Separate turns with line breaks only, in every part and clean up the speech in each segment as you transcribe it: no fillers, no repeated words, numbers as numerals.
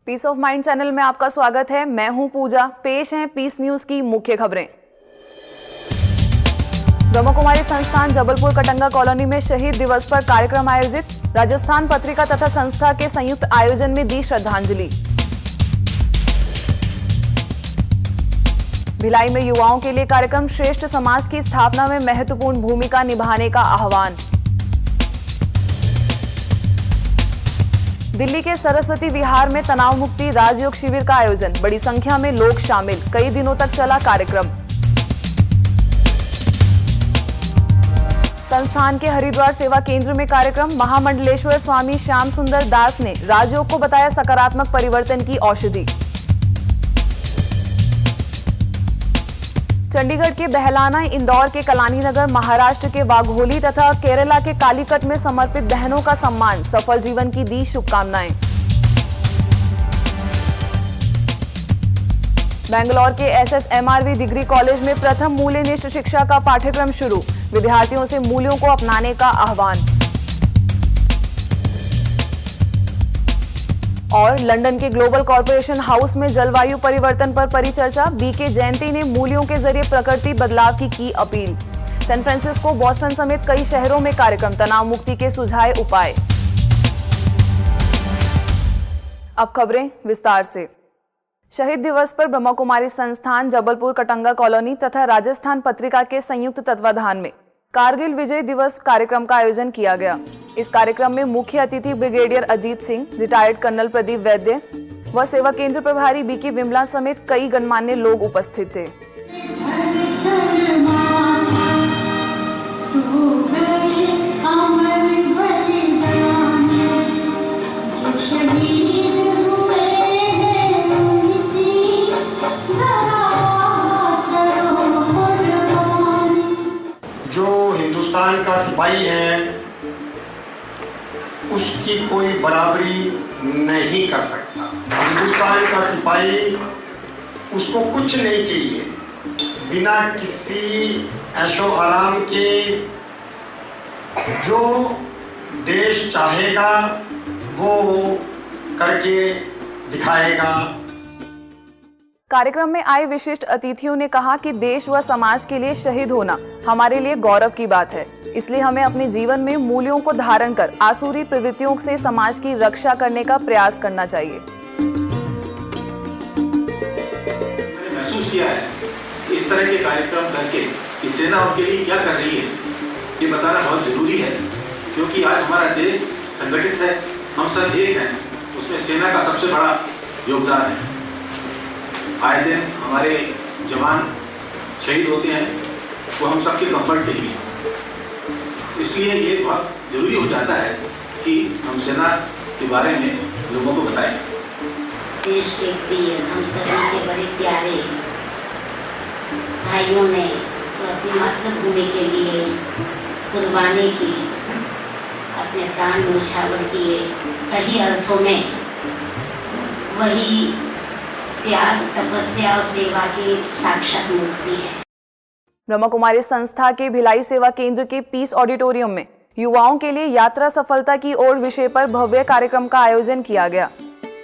Piece of mind channel में आपका स्वागत है। मैं हूं पूजा। पेश हैं पीस न्यूज की मुख्य खबरें। ब्रह्म कुमारी संस्थान जबलपुर कटंगा कॉलोनी में शहीद दिवस पर कार्यक्रम आयोजित। राजस्थान पत्रिका तथा संस्था के संयुक्त आयोजन में दी श्रद्धांजलि। भिलाई में युवाओं के लिए कार्यक्रम। श्रेष्ठ समाज की स्थापना में महत्वपूर्ण भूमिका निभाने का आह्वान। दिल्ली के सरस्वती विहार में तनाव मुक्ति राजयोग शिविर का आयोजन। बड़ी संख्या में लोग शामिल। कई दिनों तक चला कार्यक्रम। संस्थान के हरिद्वार सेवा केंद्र में कार्यक्रम। महामंडलेश्वर स्वामी श्याम सुंदर दास ने राजयोग को बताया सकारात्मक परिवर्तन की औषधि। चंडीगढ़ के बहलाना, इंदौर के कलानी नगर, महाराष्ट्र के वाघोली तथा केरला के कालीकट में समर्पित बहनों का सम्मान। सफल जीवन की दी शुभकामनाएं। बेंगलौर के SSMRV डिग्री कॉलेज में प्रथम मूल्यनिष्ठ शिक्षा का पाठ्यक्रम शुरू। विद्यार्थियों से मूल्यों को अपनाने का आह्वान। और लंदन के ग्लोबल कॉर्पोरेशन हाउस में जलवायु परिवर्तन पर परिचर्चा। BK जयंती ने मूल्यों के जरिए प्रकृति बदलाव की अपील। सैन फ्रांसिस्को, बोस्टन समेत कई शहरों में कार्यक्रम। तनाव मुक्ति के सुझाए उपाय। अब खबरें विस्तार से। शहीद दिवस पर ब्रह्म कुमारी संस्थान जबलपुर कटंगा कॉलोनी तथा राजस्थान पत्रिका के संयुक्त तत्वाधान में कारगिल विजय दिवस कार्यक्रम का आयोजन किया गया। इस कार्यक्रम में मुख्य अतिथि brigadier Ajit Singh, retired colonel Pradeep Vaidya व सेवा केंद्र प्रभारी BK विमला समेत कई गणमान्य लोग उपस्थित थे।
हिंदुस्तान का सिपाही है उसकी कोई बराबरी नहीं कर सकता। हिंदुस्तान का सिपाही उसको कुछ नहीं चाहिए, बिना किसी ऐशो आराम के जो देश चाहेगा वो करके दिखाएगा।
कार्यक्रम में आए विशिष्ट अतिथियों ने कहा कि देश व समाज के लिए शहीद होना हमारे लिए गौरव की बात है। इसलिए हमें अपने जीवन में मूल्यों को धारण कर आसुरी प्रवृत्तियों से समाज की रक्षा करने का प्रयास करना चाहिए।
मैंने महसूस किया है इस तरह के कार्यक्रम करके कि सेना उनके लिए क्या कर रही है ये बताना बहुत जरूरी है, क्योंकि आज हमारा देश संगठित है, हम सब एक हैं, उसमें सेना का सबसे बड़ा योगदान है। आए दिन हमारे जवान शहीद होते हैं, वो हम सबके कंफर्ट के लिए, इसलिए ये बहुत जरूरी हो जाता है कि हम सेना के बारे में लोगों को बताएं।
देश के प्रिय, हम सभी के बड़े प्यारे भाइयों ने तो अपनी मातृभूमि के लिए कुर्बानी की, अपने प्राण न्यौछावर किए। सही अर्थों में वही त्याग, तपस्या और सेवा की साक्षात मूर्ति है।
ब्रह्म कुमारी संस्था के भिलाई सेवा केंद्र के पीस ऑडिटोरियम में युवाओं के लिए यात्रा सफलता की ओर विषय पर भव्य कार्यक्रम का आयोजन किया गया।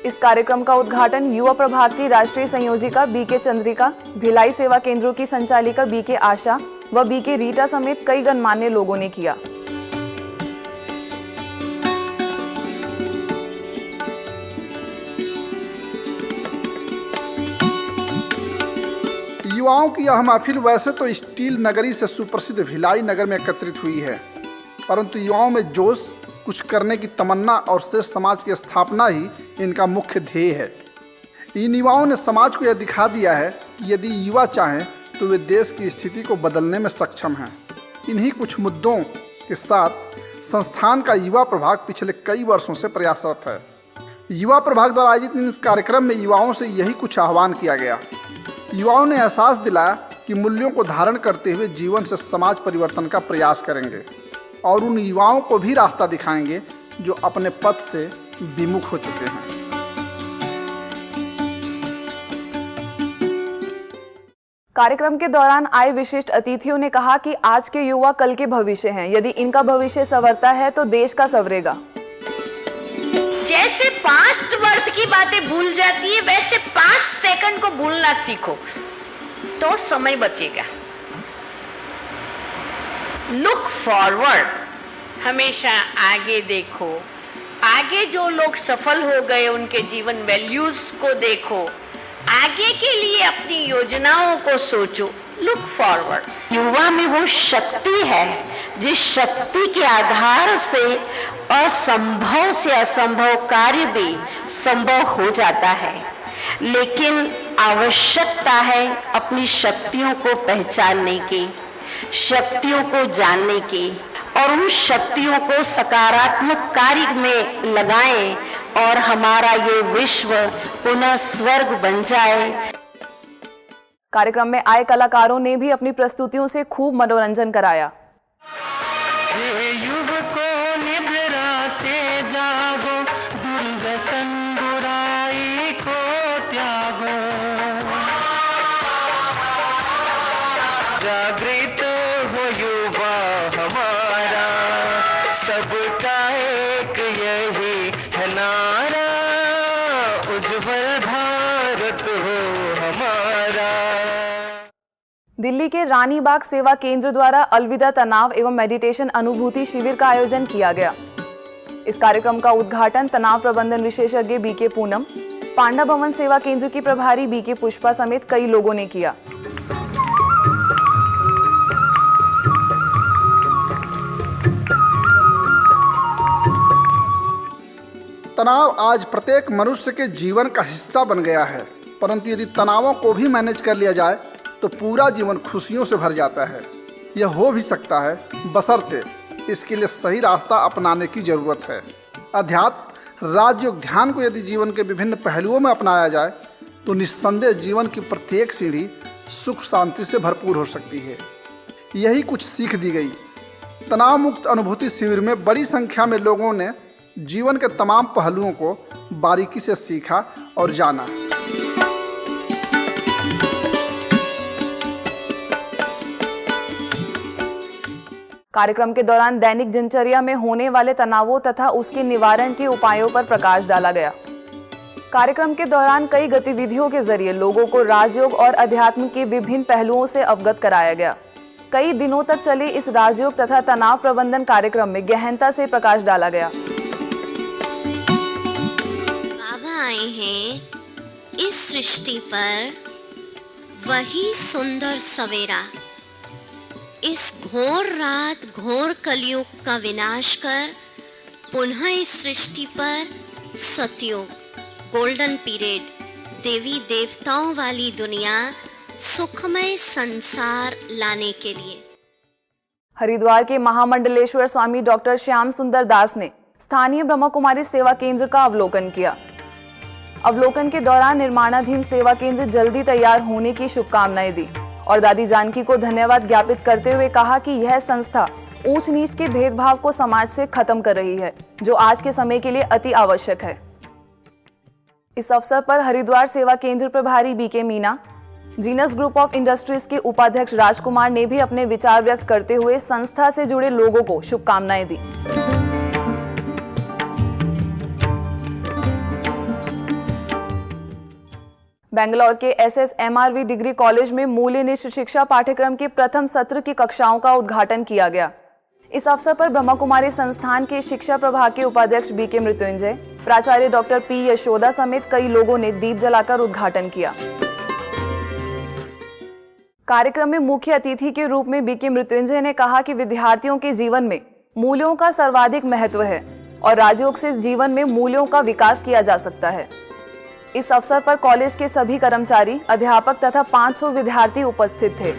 इस कार्यक्रम का उद्घाटन युवा प्रभाग की राष्ट्रीय संयोजिका BK चंद्रिका, भिलाई सेवा केंद्रों की संचालिका BK आशा व BK रीटा समेत कई गणमान्य लोगों ने किया।
युवाओं की यह महफिल वैसे तो स्टील नगरी से सुप्रसिद्ध भिलाई नगर में एकत्रित हुई है, परंतु युवाओं में जोश, कुछ करने की तमन्ना और श्रेष्ठ समाज की स्थापना ही इनका मुख्य ध्येय है। इन युवाओं ने समाज को यह दिखा दिया है कि यदि युवा चाहें तो वे देश की स्थिति को बदलने में सक्षम हैं। इन्हीं कुछ मुद्दों के साथ संस्थान का युवा प्रभाग पिछले कई वर्षों से प्रयासरत है। युवा प्रभाग द्वारा आयोजित इस कार्यक्रम में युवाओं से यही कुछ आह्वान किया गया। युवाओं ने एहसास दिलाया कि मूल्यों को धारण करते हुए जीवन से समाज परिवर्तन का प्रयास करेंगे और उन युवाओं को भी रास्ता दिखाएंगे जो अपने पथ से विमुख हो चुके हैं।
कार्यक्रम के दौरान आए विशिष्ट अतिथियों ने कहा कि आज के युवा कल के भविष्य हैं। यदि इनका भविष्य संवरता है तो देश का संवरेगा।
जैसे पास्ट बर्थ की की बातें भूल जाती है, वैसे 5 सेकंड को भूलना सीखो तो समय बचेगा। लुक फॉरवर्ड, हमेशा आगे देखो। आगे जो लोग सफल हो गए उनके जीवन वैल्यूज को देखो, आगे के लिए अपनी योजनाओं को सोचो। Look forward. युवा में वो शक्ति है जिस शक्ति के आधार से असंभव से असंभव कार्य भी संभव हो जाता है, लेकिन आवश्यकता है अपनी शक्तियों को पहचानने की, शक्तियों को जानने की और उन शक्तियों को सकारात्मक कार्य में लगाएं और हमारा ये विश्व पुनः स्वर्ग बन जाए।
कार्यक्रम में आए कलाकारों ने भी अपनी प्रस्तुतियों से खूब मनोरंजन कराया।
युवकों निद्रा से जागो, दुर्व्यसन बुराई को त्यागो, जागृत हो युवा हमारा, सबका एक यही है नारा, उज्जवल भारत हो हमारा।
दिल्ली के रानी बाग सेवा केंद्र द्वारा अलविदा तनाव एवं मेडिटेशन अनुभूति शिविर का आयोजन किया गया। इस कार्यक्रम का उद्घाटन तनाव प्रबंधन विशेषज्ञ बीके पूनम, पांडा भवन सेवा केंद्र की प्रभारी बीके पुष्पा समेत कई लोगों ने किया।
तनाव आज प्रत्येक मनुष्य के जीवन का हिस्सा बन गया है, परंतु यदि तनावों को भी मैनेज कर लिया जाए तो पूरा जीवन खुशियों से भर जाता है। यह हो भी सकता है, बशर्ते इसके लिए सही रास्ता अपनाने की जरूरत है। अध्यात्म, राजयोग, ध्यान को यदि जीवन के विभिन्न पहलुओं में अपनाया जाए तो निस्संदेह जीवन की प्रत्येक सीढ़ी सुख शांति से भरपूर हो सकती है। यही कुछ सीख दी गई। तनाव मुक्त अनुभूति शिविर में बड़ी संख्या में लोगों ने जीवन के तमाम पहलुओं को बारीकी से सीखा और जाना।
कार्यक्रम के दौरान दैनिक दिनचर्या में होने वाले तनावों तथा उसके निवारण के उपायों पर प्रकाश डाला गया। कार्यक्रम के दौरान कई गतिविधियों के जरिए लोगों को राजयोग और अध्यात्म के विभिन्न पहलुओं से अवगत कराया गया। कई दिनों तक चले इस राजयोग तथा तनाव प्रबंधन कार्यक्रम में गहनता से प्रकाश डाला गया।
बाबा आए हैं इस सृष्टि पर, वही सुंदर सवेरा, इस घोर रात घोर कलयुग का विनाश कर पुनः इस सृष्टि पर सतयुग, गोल्डन पीरियड, देवी देवताओं वाली दुनिया, सुखमय संसार लाने के लिए।
हरिद्वार के महामंडलेश्वर स्वामी डॉक्टर श्याम सुंदर दास ने स्थानीय ब्रह्मा कुमारी सेवा केंद्र का अवलोकन किया। अवलोकन के दौरान निर्माणाधीन सेवा केंद्र जल्दी तैयार होने की शुभकामनाएं दी और दादी जानकी को धन्यवाद ज्ञापित करते हुए कहा कि यह संस्था ऊंच नीच के भेदभाव को समाज से खत्म कर रही है, जो आज के समय के लिए अति आवश्यक है। इस अवसर पर हरिद्वार सेवा केंद्र प्रभारी BK Meena, Genus group of industries के उपाध्यक्ष राजकुमार ने भी अपने विचार व्यक्त करते हुए संस्था से जुड़े लोगों को शुभकामनाएं दी। बेंगलौर के SSMRV डिग्री कॉलेज में मूल्यनिष्ठ शिक्षा पाठ्यक्रम के प्रथम सत्र की कक्षाओं का उद्घाटन किया गया। इस अवसर पर ब्रह्मा कुमारी संस्थान के शिक्षा प्रभाग के उपाध्यक्ष बीके मृत्युंजय, प्राचार्य डॉक्टर पी यशोदा समेत कई लोगों ने दीप जलाकर उद्घाटन किया। कार्यक्रम में मुख्य अतिथि के रूप में बीके मृत्युंजय ने कहा कि विद्यार्थियों के जीवन में मूल्यों का सर्वाधिक महत्व है और राजयोग से जीवन में मूल्यों का विकास किया जा सकता है। इस अवसर पर कॉलेज के सभी कर्मचारी, अध्यापक तथा 500 विद्यार्थी उपस्थित थे।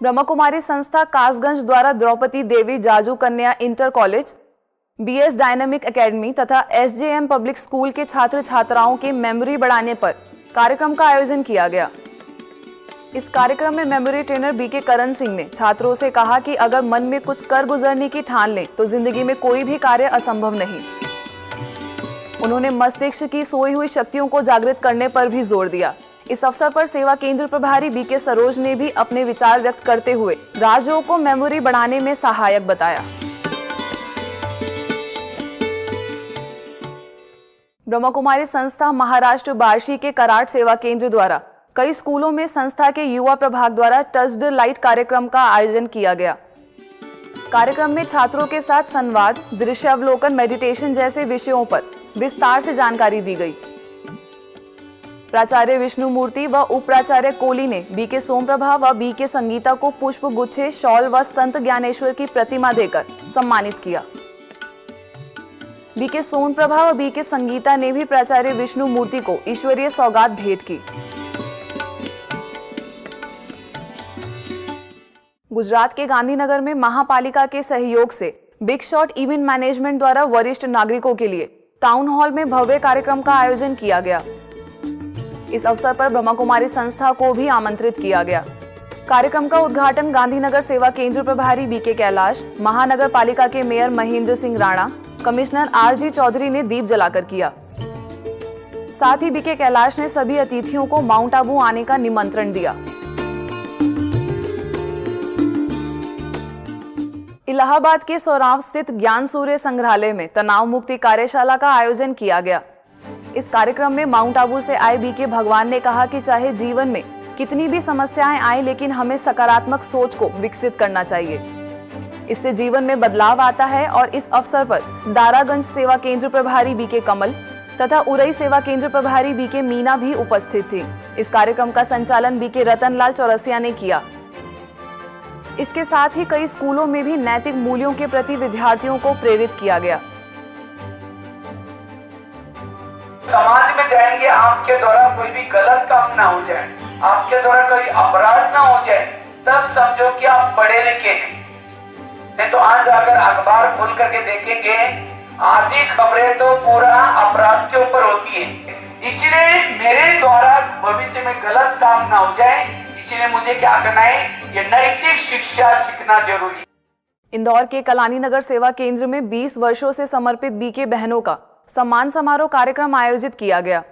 ब्रह्मा कुमारी संस्था कासगंज द्वारा द्रौपदी देवी जाजू कन्या inter college, BS dynamic academy तथा SJM पब्लिक स्कूल के छात्र छात्राओं की मेमोरी बढ़ाने पर कार्यक्रम का आयोजन किया गया। इस कार्यक्रम में memory trainer BK Karan Singh ने छात्रों से कहा कि अगर मन में कुछ कर गुजरने की ठान लें तो जिंदगी में कोई भी कार्य असंभव नहीं। उन्होंने मस्तिष्क की सोई हुई शक्तियों को जागृत करने पर भी जोर दिया। इस अवसर पर सेवा केंद्र प्रभारी बीके सरोज ने भी अपने विचार व्यक्त करते हुए राजयोग को मेमोरी बढ़ाने में सहायक बताया। ब्रह्मा कुमारी संस्था महाराष्ट्र बार्शी के कराट सेवा केंद्र द्वारा कई स्कूलों में संस्था के युवा प्रभाग द्वारा टच द लाइट कार्यक्रम का आयोजन किया गया। कार्यक्रम में छात्रों के साथ संवाद, दृश्यावलोकन, मेडिटेशन जैसे विषयों पर विस्तार से जानकारी दी गई। प्राचार्य विष्णु मूर्ति व उप प्राचार्य कोली ने बीके सोमप्रभा व बीके संगीता को पुष्प गुच्छे, शॉल व संत ज्ञानेश्वर की प्रतिमा देकर सम्मानित किया। बीके सोमप्रभा व बीके संगीता ने भी प्राचार्य विष्णु मूर्ति को ईश्वरीय सौगात भेंट की। गुजरात के गांधीनगर में महापालिका के सहयोग से बिग शॉट इवेंट मैनेजमेंट द्वारा वरिष्ठ नागरिकों के लिए टाउन हॉल में भव्य कार्यक्रम का आयोजन किया गया। इस अवसर पर ब्रह्मा कुमारी संस्था को भी आमंत्रित किया गया। कार्यक्रम का उद्घाटन गांधीनगर सेवा केंद्र प्रभारी बीके कैलाश, महानगर पालिका के mayor Mahendra Singh Rana, commissioner RG Chaudhary ने दीप जलाकर किया। साथ ही बीके कैलाश ने सभी अतिथियों को माउंट आबू आने का निमंत्रण दिया। इलाहाबाद के सौराव स्थित ज्ञान सूर्य संग्रहालय में तनाव मुक्ति कार्यशाला का आयोजन किया गया। इस कार्यक्रम में माउंट आबू से आए बीके भगवान ने कहा कि चाहे जीवन में कितनी भी समस्याएं आए, लेकिन हमें सकारात्मक सोच को विकसित करना चाहिए। इससे जीवन में बदलाव आता है। और इस अवसर पर दारागंज सेवा केंद्र प्रभारी बीके कमल तथा उरई सेवा केंद्र प्रभारी बीके मीना भी उपस्थित थी। इस कार्यक्रम का संचालन बीके रतनलाल चौरसिया ने किया। इसके साथ ही कई स्कूलों में भी नैतिक मूल्यों के प्रति विद्यार्थियों को प्रेरित किया गया।
समाज में जाएंगे, आपके द्वारा कोई भी गलत काम ना हो जाए, आपके द्वारा कोई अपराध ना हो जाए, तब समझो कि आप पढ़े लिखे नहीं तो आज अगर अखबार खोल करके देखेंगे, आधी खबरें तो पूरा अपराध के ऊपर होती है। इसलिए मेरे द्वारा भविष्य में गलत काम ना हो जाए, इसलिए मुझे क्या करना है, ये नैतिक शिक्षा सीखना जरूरी है।
इंदौर के कलानी नगर सेवा केंद्र में 20 वर्षों से समर्पित बीके बहनों का सम्मान समारोह कार्यक्रम आयोजित किया गया।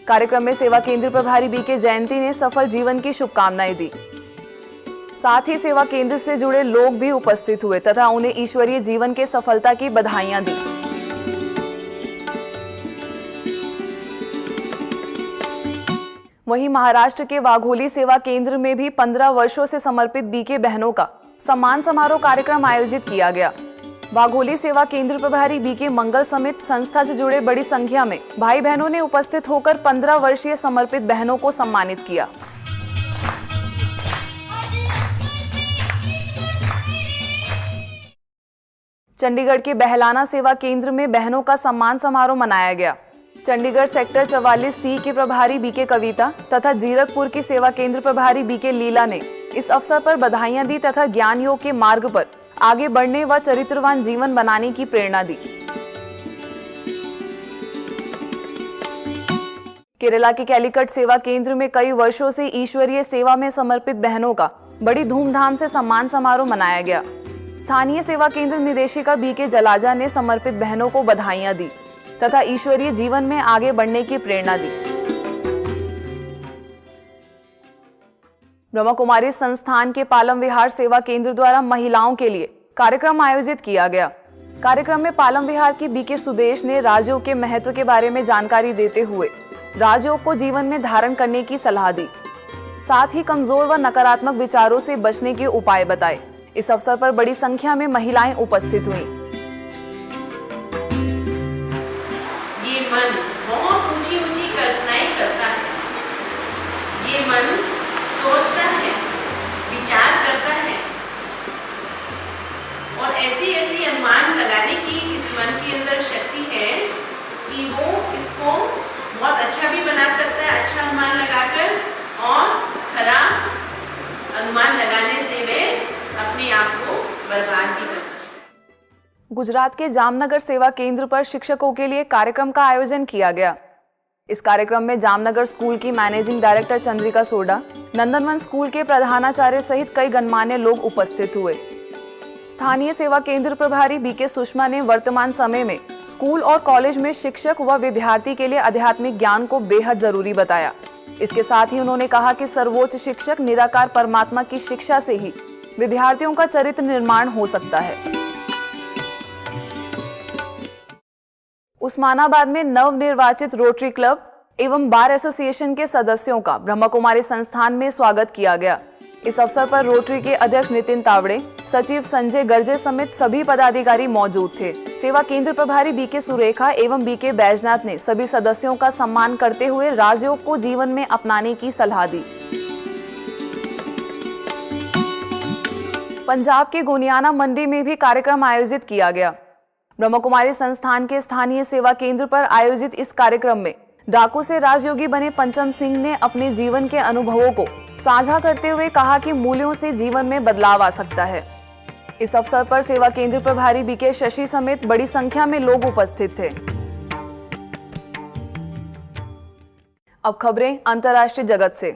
कार्यक्रम में सेवा केंद्र प्रभारी बीके जयंती ने सफल जीवन की शुभकामनाएं दी। साथ ही सेवा केंद्र से जुड़े लोग भी उपस्थित हुए तथा उन्हें ईश्वरीय जीवन के सफलता की बधाइयां दी। वहीं महाराष्ट्र के वाघोली सेवा केंद्र में भी 15 वर्षों से समर्पित बीके बहनों का सम्मान समारोह कार्यक्रम आयोजित किया गया। वाघोली सेवा केंद्र प्रभारी बीके मंगल समेत संस्था से जुड़े बड़ी संख्या में भाई बहनों ने उपस्थित होकर 15 वर्षीय समर्पित बहनों को सम्मानित किया। चंडीगढ़ के बहलाना सेवा केंद्र में बहनों का सम्मान समारोह मनाया गया। चंडीगढ़ सेक्टर 44C के प्रभारी बीके कविता तथा जीरकपुर की सेवा केंद्र प्रभारी बीके लीला ने इस अवसर पर बधाइयां दी तथा ज्ञान योग के मार्ग पर आगे बढ़ने व चरित्रवान जीवन बनाने की प्रेरणा दी। केरला के कैलीकट सेवा केंद्र में कई वर्षों से ईश्वरीय सेवा में समर्पित बहनों का बड़ी धूमधाम से सम्मान समारोह मनाया गया। स्थानीय सेवा केंद्र निदेशिका बीके जलाजा ने समर्पित बहनों को बधाइयां दी तथा ईश्वरीय जीवन में आगे बढ़ने की प्रेरणा दी। ब्रह्मा कुमारी संस्थान के पालम विहार सेवा केंद्र द्वारा महिलाओं के लिए कार्यक्रम आयोजित किया गया। कार्यक्रम में पालम विहार की बीके सुदेश ने राजयोग के महत्व के बारे में जानकारी देते हुए राजयोग को जीवन में धारण करने की सलाह दी। साथ ही कमजोर व नकारात्मक विचारों से बचने के उपाय बताए। इस अवसर पर बड़ी संख्या में महिलाएं उपस्थित हुईं।
ये मन बहुत ऊंची ऊंची कल्पनाएं करता है। ये मन सोचता है, विचार करता है और ऐसी ऐसी अनुमान लगाने की इस मन के अंदर शक्ति है कि वो इसको बहुत अच्छा भी बना सकता है, अच्छा अनुमान लगाकर, और खराब अनुमान लगाने से वे अपने आप को बर्बाद भी कर सकते।
गुजरात के जामनगर सेवा केंद्र पर शिक्षकों के लिए कार्यक्रम का आयोजन किया गया। इस कार्यक्रम में जामनगर स्कूल की managing director Chandrika soda, Nandanvan school के प्रधानाचार्य सहित कई गणमान्य लोग उपस्थित हुए। स्थानीय सेवा केंद्र प्रभारी बीके सुषमा ने वर्तमान समय में स्कूल और कॉलेज में शिक्षक व विद्यार्थी के लिए आध्यात्मिक ज्ञान को बेहद जरूरी बताया। इसके साथ ही उन्होंने कहा कि सर्वोच्च शिक्षक निराकार परमात्मा की शिक्षा से ही विद्यार्थियों का चरित्र निर्माण हो सकता है। उस्मानाबाद में नवनिर्वाचित रोटरी क्लब एवं बार एसोसिएशन के सदस्यों का ब्रह्मा कुमारी संस्थान में स्वागत किया गया। इस अवसर पर रोटरी के अध्यक्ष नितिन तावड़े, सचिव संजय गर्जे समेत सभी पदाधिकारी मौजूद थे। सेवा केंद्र प्रभारी बीके सुरेखा एवं बीके बैजनाथ ने सभी सदस्यों का सम्मान करते हुए राजयोग को जीवन में अपनाने की सलाह दी। पंजाब के गोनियाना मंडी में भी कार्यक्रम आयोजित किया गया। ब्रह्मा कुमारी संस्थान के स्थानीय सेवा केंद्र पर आयोजित इस कार्यक्रम में डाकू से राजयोगी बने पंचम सिंह ने अपने जीवन के अनुभवों को साझा करते हुए कहा कि मूल्यों से जीवन में बदलाव आ सकता है। इस अवसर पर सेवा केंद्र प्रभारी बीके शशि समेत बड़ी संख्या में लोग उपस्थित थे। अब खबरें अंतर्राष्ट्रीय जगत से।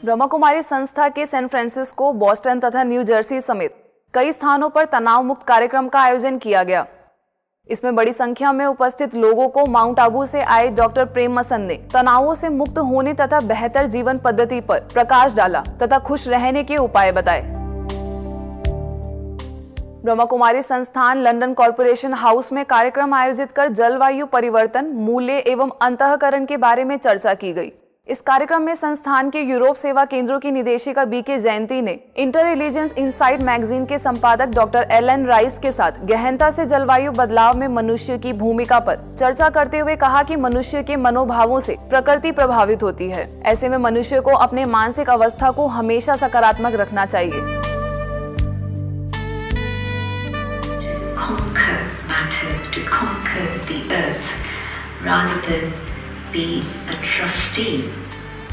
ब्रह्मा कुमारी संस्था के सैन फ्रांसिस्को, बॉस्टन तथा न्यू जर्सी समेत कई स्थानों पर तनाव मुक्त कार्यक्रम का आयोजन किया गया। इसमें बड़ी संख्या में उपस्थित लोगों को माउंट आबू से आए डॉक्टर प्रेम मसन ने तनावों से मुक्त होने तथा बेहतर जीवन पद्धति पर प्रकाश डाला तथा खुश रहने के उपाय बताए। ब्रह्मा कुमारी संस्थान लंदन कॉरपोरेशन हाउस में कार्यक्रम आयोजित कर जलवायु परिवर्तन, मूल्य एवं अंतःकरण के बारे में चर्चा की गई। इस कार्यक्रम में संस्थान के यूरोप सेवा केंद्रों की निदेशिका बीके जयंती ने इंटर रिलीजियंस इनसाइट मैगजीन के संपादक डॉक्टर एलन राइस के साथ गहनता से जलवायु बदलाव में मनुष्य की भूमिका पर चर्चा करते हुए कहा कि मनुष्य के मनोभावों से प्रकृति प्रभावित होती है। ऐसे में मनुष्य को अपने मानसिक अवस्था को हमेशा सकारात्मक रखना चाहिए।
Be a trustee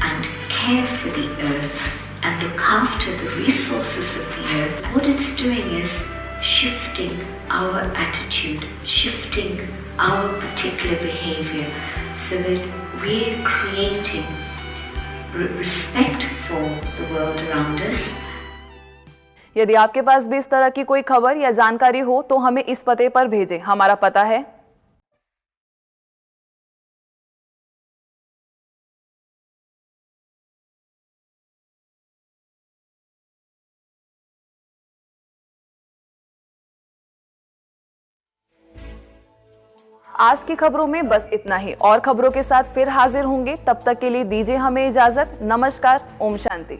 and care for the earth and look after the resources of the earth. What it's doing is shifting our attitude, shifting our particular behavior so that we're creating respect for the world around us.
यदि आपके पास भी इस तरह की कोई खबर या जानकारी हो तो हमें इस पते पर भेजें। हमारा पता है आज की खबरों में बस इतना ही। और खबरों के साथ फिर हाजिर होंगे, तब तक के लिए दीजिए हमें इजाजत। नमस्कार, ओम शांति।